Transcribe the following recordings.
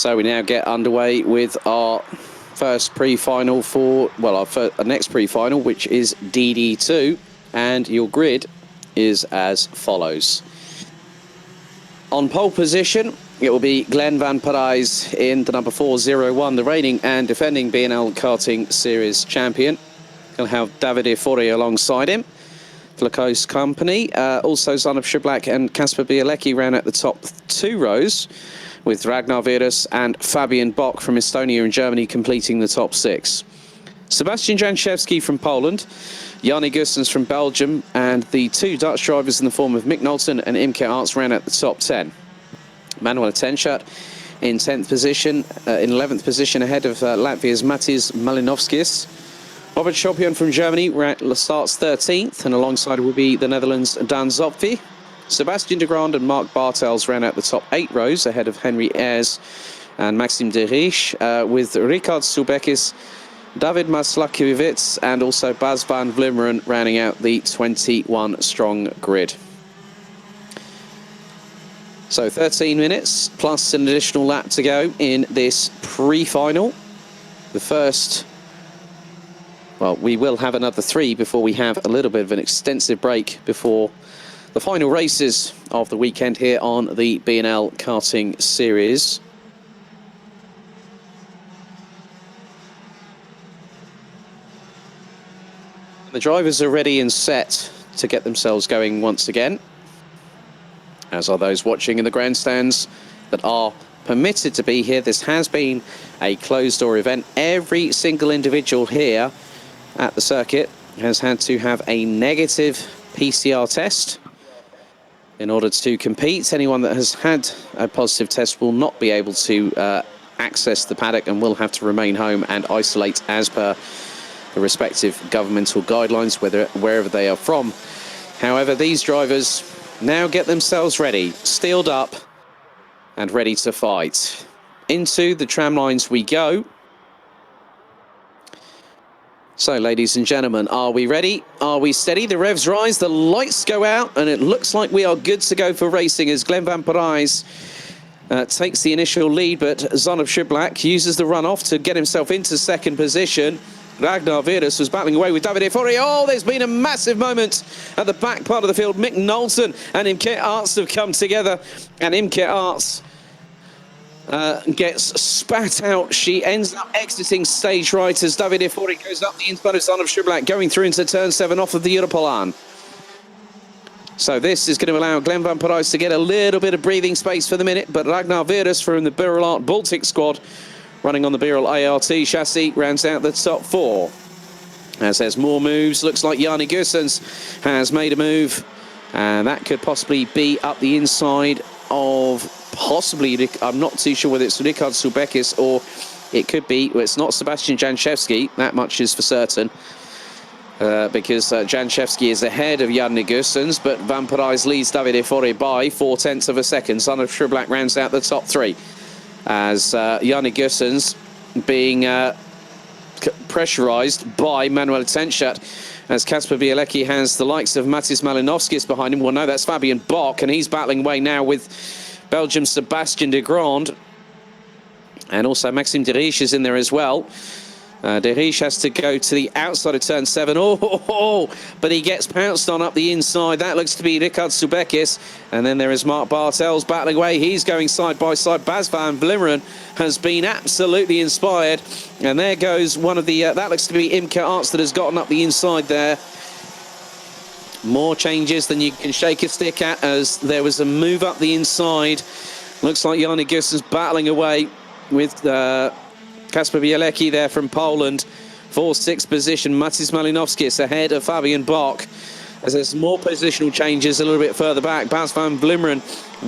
So we now get underway with our first pre-final for, well, our next pre-final, which is DD2, and your grid is as follows. On pole position, it will be Glenn van Parijs in the number 401, the reigning and defending BNL Karting Series champion. He'll have Davide Fori alongside him for the close company. Also, Zanab Shiblak and Kasper Bielecki ran at the top two rows, with Ragnar Virus and Fabian Bock from Estonia and Germany completing the top six. Sebastian Janczewski from Poland, Jarny Gustens from Belgium, and the two Dutch drivers in the form of Mick Knowlton and Imke Arts ran at the top 10. Manuel Tenschat in 10th position, in 11th position ahead of Latvia's Matis Malinovskis. Robert Schopion from Germany starts 13th, and alongside will be the Netherlands' Dan Zopfi. Sebastian de Grand and Mark Bartels ran out the top 8 rows ahead of Henry Ayres and Maxime de Riech, with Richard Subekis, David Maslakiewicz and also Bas van Vlimmeren rounding out the 21-strong grid. So 13 minutes plus an additional lap to go in this pre-final. The first, well, we will have another 3 before we have a little bit of an extensive break before the final races of the weekend here on the BNL Karting Series. The drivers are ready and set to get themselves going once again, as are those watching in the grandstands that are permitted to be here. This has been a closed-door event. Every single individual here at the circuit has had to have a negative PCR test in order to compete. Anyone that has had a positive test will not be able to access the paddock and will have to remain home and isolate as per the respective governmental guidelines, wherever they are from. However, these drivers now get themselves ready, steeled up and ready to fight. Into the tram lines we go. So, ladies and gentlemen, are we ready? Are we steady? The revs rise, the lights go out, and it looks like we are good to go for racing as Glenn van Parijs takes the initial lead, but Zanab Shiblak uses the runoff to get himself into second position. Ragnar Virus was battling away with Davide Fori. Oh, there's been a massive moment at the back part of the field. Mick Knowlton and Imke Arts have come together, and Imke Arts gets spat out. She ends up exiting stage right as Davide Fori goes up the inside of Zanab Shiblak, going through into turn 7 off of the Europolan. So this is going to allow Glenn van Parijs to get a little bit of breathing space for the minute, but Ragnar Virus from the Birol Art Baltic squad, running on the Birol ART chassis, rounds out the top 4. As there's more moves, looks like Jarny Gustens has made a move, and that could possibly be up the inside of possibly, I'm not too sure whether it's Richard Subekis or it could be, well, it's not Sebastian Janczewski, that much is for certain, because Janczewski is ahead of Jarny Gustens, but Van Parijs leads Davide Fori by 0.4 of a second. Zanab Shiblak rounds out the top 3. As Jarny Gustens being pressurised by Manuel Tenschat, as Kasper Bielecki has the likes of Matis Malinovskis behind him. Well, no, that's Fabian Bock, and he's battling away now with Belgium's Sebastian de Grand. And also Maxime de Riech is in there as well. De Riech has to go to the outside of turn 7. But he gets pounced on up the inside. That looks to be Richard Subekis. And then there is Mark Bartels battling away. He's going side by side. Bas van Vlimmeren has been absolutely inspired. And there goes one of the, that looks to be Imke Arts that has gotten up the inside there. More changes than you can shake a stick at, as there was a move up the inside. Looks like Jarny Gustens battling away with Kasper Bielecki there from Poland. 4th, 6th position. Matis Malinovskis ahead of Fabian Bock. As there's more positional changes a little bit further back. Bas van Vlimmeren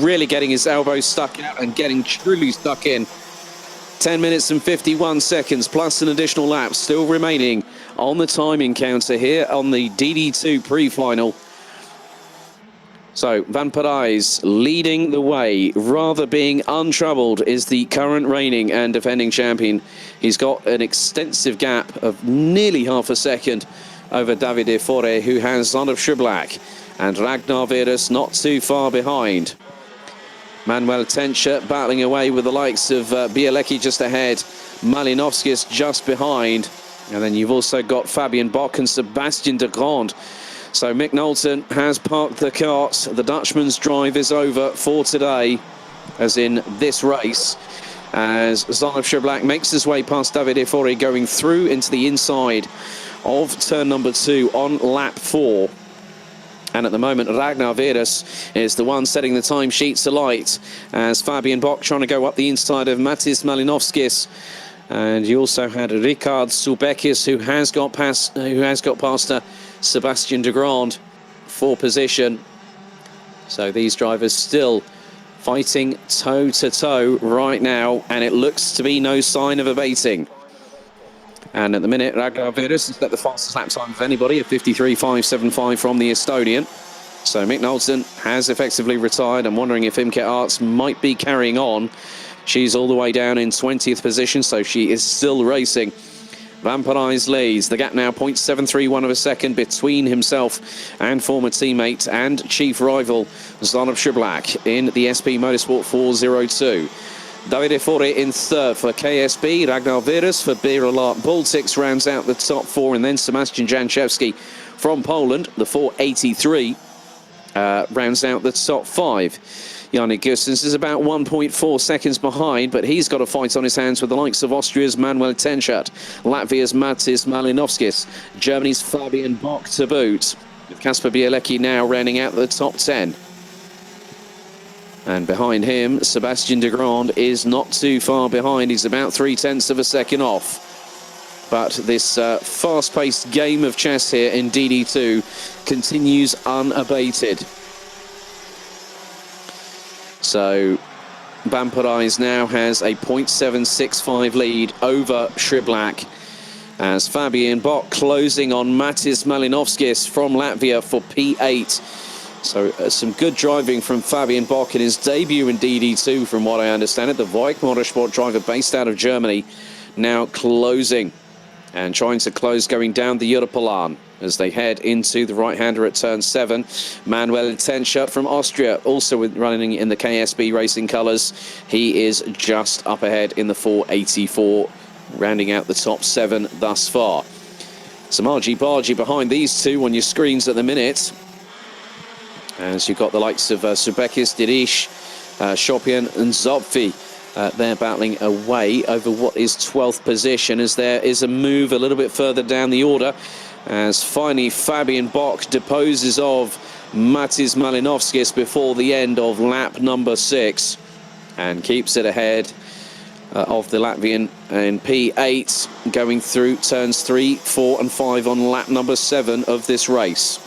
really getting his elbows stuck out and getting truly stuck in. 10 minutes and 51 seconds plus an additional lap still remaining on the timing counter here on the DD2 pre-final. So Van Parijs leading the way, rather being untroubled, is the current reigning and defending champion. He's got an extensive gap of nearly half a second over Davide Fori, who has Zanab Shiblak, and Ragnar Virus not too far behind. Manuel Tencher battling away with the likes of Bielecki just ahead, Malinovskis just behind. And then you've also got Fabian Bock and Sebastian de Grande. So Mick Knowlton has parked the cart. The Dutchman's drive is over for today, as in this race, as Zonov Schablak makes his way past Davide Fori, going through into the inside of turn number 2 on lap 4. And at the moment, Ragnar Veres is the one setting the timesheets alight, as Fabian Bock trying to go up the inside of Matis Malinovskis. And you also had Ricard Subekis, who has got past Sebastian de Grande for position. So these drivers still fighting toe to toe right now, and it looks to be no sign of abating. And at the minute, Ragnar Veres has set the fastest lap time of anybody at 53.575 from the Estonian. So Mick Knowlton has effectively retired. I'm wondering if Imke Arts might be carrying on. She's all the way down in 20th position, so she is still racing. Van Parijs leads. The gap now 0.731 of a second between himself and former teammate and chief rival Zonov Schablak in the SP Motorsport 402. Davide Fori in third for KSB, Ragnar Veres for Birolart Baltics rounds out the top 4, and then Sebastian Janczewski from Poland, the 483, rounds out the top 5. Yannick Gustens is about 1.4 seconds behind, but he's got a fight on his hands with the likes of Austria's Manuel Tenchert, Latvia's Matis Malinovskis, Germany's Fabian Bock to boot, with Kasper Bielecki now rounding out the top 10. And behind him, Sebastian de Grande is not too far behind. He's about 0.3 of a second off. But this fast-paced game of chess here in DD2 continues unabated. So Van Parijs now has a 0.765 lead over Schablak, as Fabian Bock closing on Matis Malinovskis from Latvia for P8. So some good driving from Fabian Bock in his debut in DD2, from what I understand it. The Voigt Motorsport driver based out of Germany now closing and trying to close going down the Europalan as they head into the right-hander at turn 7. Manuel Tencher from Austria, also running in the KSB racing colours. He is just up ahead in the 484, rounding out the top 7 thus far. Some argy-bargy behind these two on your screens at the minute, as you've got the likes of Subekis, Dirish, Shopian and Zopfi. They're battling away over what is 12th position, as there is a move a little bit further down the order, as finally Fabian Bock deposes of Matis Malinovskis before the end of lap number 6 and keeps it ahead of the Latvian in P8, going through turns 3, 4 and 5 on lap number 7 of this race.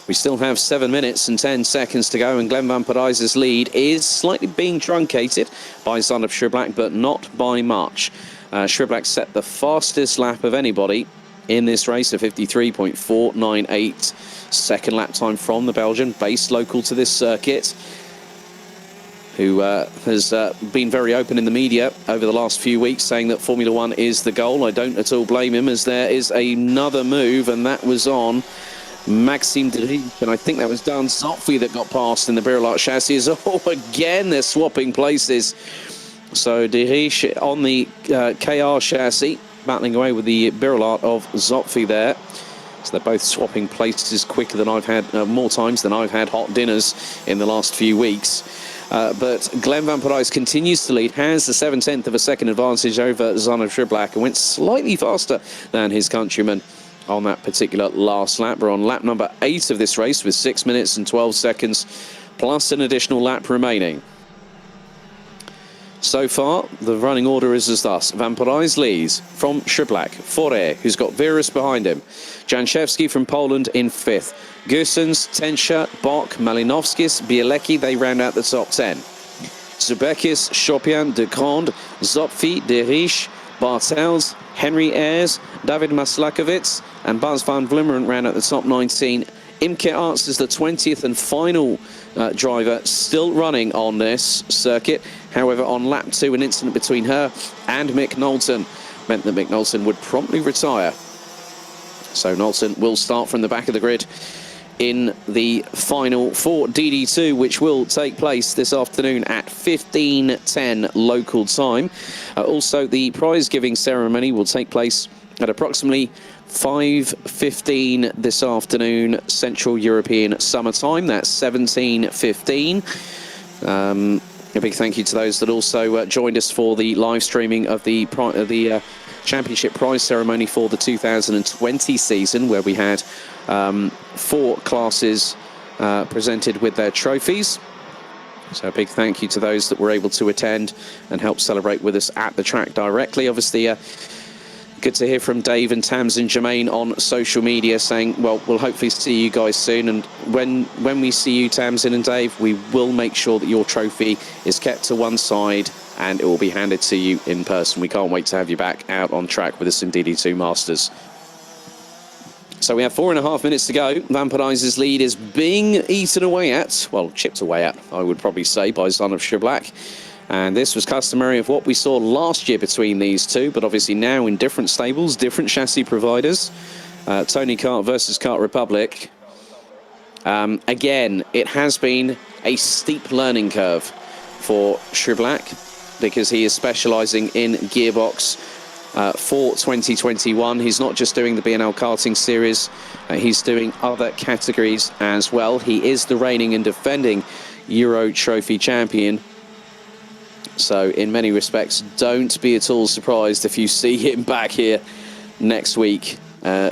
We still have 7 minutes and 10 seconds to go, and Glenn Van Parijs' lead is slightly being truncated by Zonov Schablak, but not by much. Schablak set the fastest lap of anybody in this race, a 53.498 second lap time from the Belgian, based local to this circuit, who has been very open in the media over the last few weeks, saying that Formula One is the goal. I don't at all blame him, as there is another move, and that was on Maxime Diriche, and I think that was Dan Zopfi that got past in the Birolart chassis. Oh, again, they're swapping places. So Diriche on the KR chassis, battling away with the Birolart of Zopfi there. So they're both swapping places quicker than I've had, more times than I've had hot dinners in the last few weeks. But Glenn Van Parijs continues to lead, has the 0.7 of a second advantage over Zonov Schablak, and went slightly faster than his countryman on that particular last lap. We're on lap number 8 of this race with 6 minutes and 12 seconds plus an additional lap remaining. So far, the running order is as thus. Van Parijs leads from Schablak, Fore, who's got Veres behind him, Janczewski from Poland in 5th, Gustens, Tencher, Bock, Malinovskis, Bielecki, they round out the top 10. Subekis, Shopian, de Grande, Zopfi, Diriche, Bartels, Henry Ayres, David Maslakovitz and Buzz van Vlimmeren round at the top 19. Imke Arts is the 20th and final driver still running on this circuit. However, on lap 2, an incident between her and Mick Knowlton meant that Mick Knowlton would promptly retire. So Knowlton will start from the back of the grid in the final for DD2, which will take place this afternoon at 15:10 local time. Also, the prize giving ceremony will take place at approximately 5:15 this afternoon, Central European Summer Time. That's 17:15. A big thank you to those that also joined us for the live streaming of the championship prize ceremony for the 2020 season, where we had 4 classes presented with their trophies. So a big thank you to those that were able to attend and help celebrate with us at the track directly. Obviously, good to hear from Dave and Tams and Jermaine on social media saying, well, we'll hopefully see you guys soon. And when we see you, Tamsin and Dave, we will make sure that your trophy is kept to one side and it will be handed to you in person. We can't wait to have you back out on track with us in DD2 Masters. So we have 4.5 minutes to go. Vampirize's lead is being eaten away at, well, chipped away at, I would probably say, by Son of Shiblak. And this was customary of what we saw last year between these two, but obviously now in different stables, different chassis providers. Tony Kart versus Kart Republic. Again, it has been a steep learning curve for Shiblak because he is specialising in gearbox for 2021. He's not just doing the B&L karting series, he's doing other categories as well. He is the reigning and defending Euro Trophy champion. So in many respects, don't be at all surprised if you see him back here next week,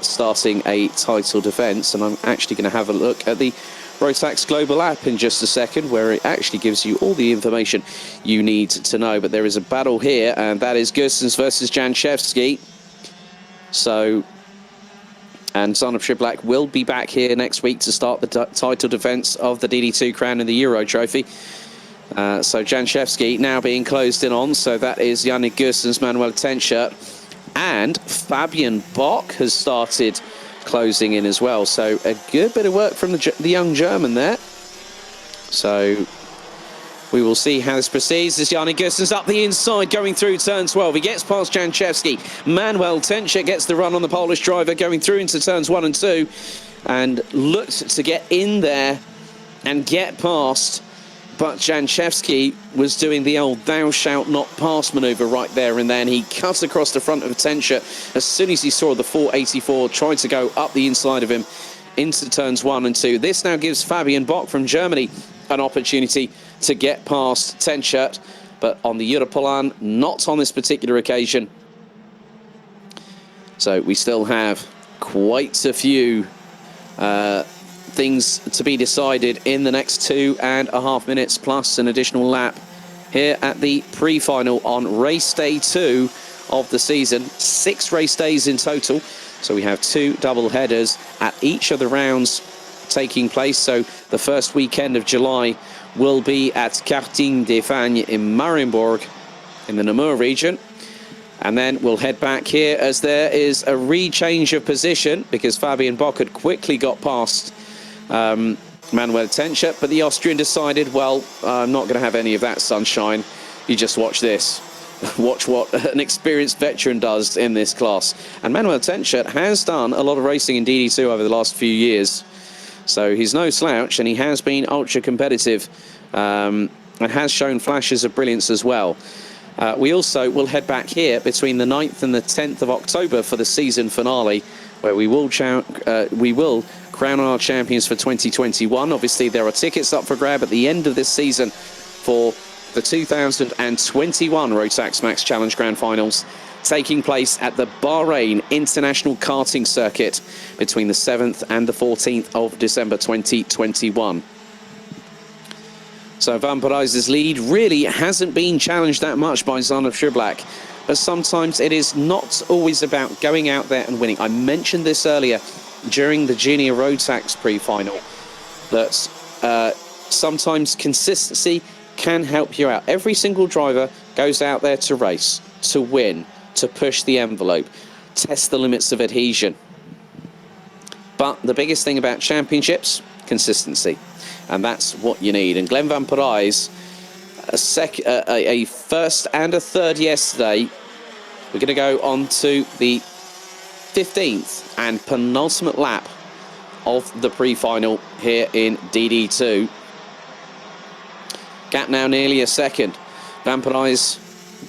starting a title defence. And I'm actually going to have a look at the Rotax Global app in just a second, where it actually gives you all the information you need to know. But there is a battle here, and that is Gustins versus Janchevsky. So, and Son of Shiblak will be back here next week to start the title defence of the DD2 crown and the Euro Trophy. So Janchevsky now being closed in on, so that is Yannick Gustins, Manuel Tenscher, and Fabian Bock has started closing in as well. So a good bit of work from the young German there. So we will see how this proceeds as Yannick Gustins up the inside going through turn 12. He gets past Janchevsky. Manuel Tenscher gets the run on the Polish driver going through into turns 1 and 2 and looked to get in there and get past. But Janchevsky was doing the old thou shalt not pass manoeuvre right there and then. He cut across the front of Tenscher as soon as he saw the 484, tried to go up the inside of him into turns 1 and 2. This now gives Fabian Bock from Germany an opportunity to get past Tenscher, but on the Europolan, not on this particular occasion. So we still have quite a few things to be decided in the next 2.5 minutes plus an additional lap here at the pre-final on race day 2 of the season. 6 race days in total, so we have 2 double headers at each of the rounds taking place. So the first weekend of July will be at Karting des Fagnes in Marienburg in the Namur region, and then we'll head back here as there is a rechange of position because Fabian Bock had quickly got past Manuel Tenscher, but the Austrian decided, well, I'm not going to have any of that sunshine. You just watch this. Watch what an experienced veteran does in this class. And Manuel Tenscher has done a lot of racing in DD2 over the last few years. So he's no slouch, and he has been ultra competitive and has shown flashes of brilliance as well. We also will head back here between the 9th and the 10th of October for the season finale, where we will crown our champions for 2021. Obviously, there are tickets up for grab at the end of this season for the 2021 Rotax Max Challenge Grand Finals, taking place at the Bahrain International Karting Circuit between the 7th and the 14th of December 2021. So Vampirize's lead really hasn't been challenged that much by Son of Shiblak, but sometimes it is not always about going out there and winning. I mentioned this earlier during the Junior Rotax pre-final, that sometimes consistency can help you out. Every single driver goes out there to race, to win, to push the envelope, test the limits of adhesion. But the biggest thing about championships, consistency. And that's what you need. And Glenn Vampirize, a first and a third yesterday. We're going to go on to the 15th and penultimate lap of the pre-final here in DD2. Gap now nearly a second. Van Parijs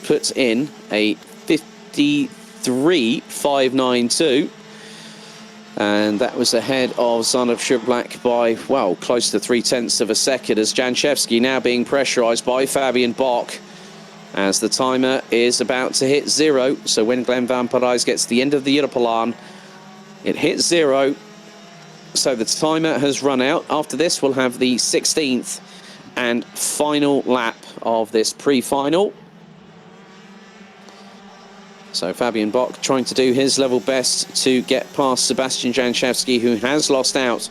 puts in a 53.592. And that was ahead of Zanov Schublak by, well, close to 0.3 of a second, as Janchevsky now being pressurised by Fabian Bock as the timer is about to hit 0. So when Glenn Van Parijs gets to the end of the Europalan, it hits 0. So the timer has run out. After this, we'll have the 16th and final lap of this pre-final. So Fabian Bock trying to do his level best to get past Sebastian Janchevsky, who has lost out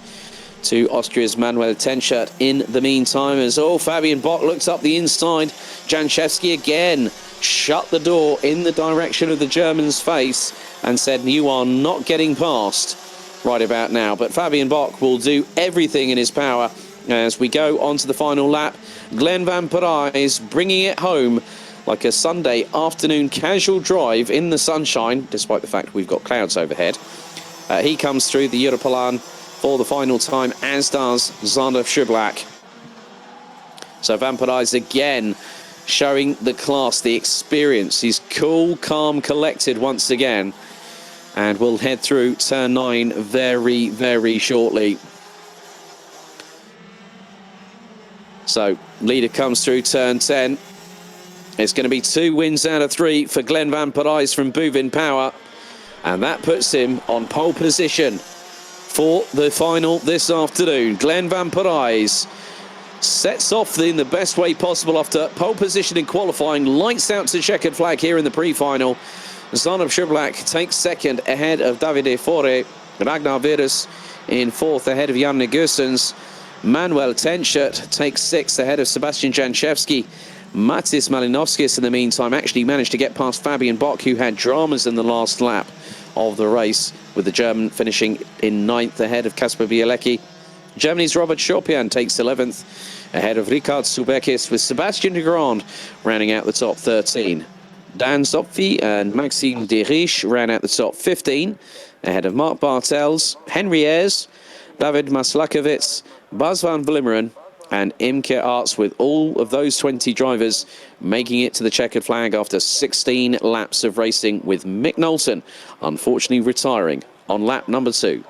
to Austria's Manuel Tenschert in the meantime. As Fabian Bock looks up the inside. Janchevsky again shut the door in the direction of the German's face and said, "You are not getting past right about now." But Fabian Bock will do everything in his power as we go on to the final lap. Glenn Van Parijs bringing it home like a Sunday afternoon casual drive in the sunshine, despite the fact we've got clouds overhead. He comes through the Europalan for the final time, as does Zanov Schublak. So Van Parijs again showing the class, the experience. He's cool, calm, collected once again. And we'll head through turn 9 very, very shortly. So leader comes through turn 10. It's going to be 2 wins out of 3 for Glenn Van Parijs from Buvin Power. And that puts him on pole position for the final this afternoon. Glenn Van Parijs sets off in the best way possible after pole position in qualifying. Lights out to checkered flag here in the pre-final. Zanov Schublak takes second ahead of Davide Fore. Ragnar Virus in fourth ahead of Jan Negusens. Manuel Tenschert takes sixth ahead of Sebastian Janchevsky. Matis Malinovskis, in the meantime, actually managed to get past Fabian Bock, who had dramas in the last lap of the race, with the German finishing in 9th ahead of Kasper Bielecki. Germany's Robert Schopian takes 11th ahead of Richard Subekis, with Sebastian de Grand rounding out the top 13. Dan Zopfi and Maxime Deriche ran out the top 15 ahead of Mark Bartels, Henry Ayres, David Maslakovitz, Bas van Vlimmeren and Imke Arts, with all of those 20 drivers making it to the checkered flag after 16 laps of racing, with Mick Knowlton unfortunately retiring on lap number 2.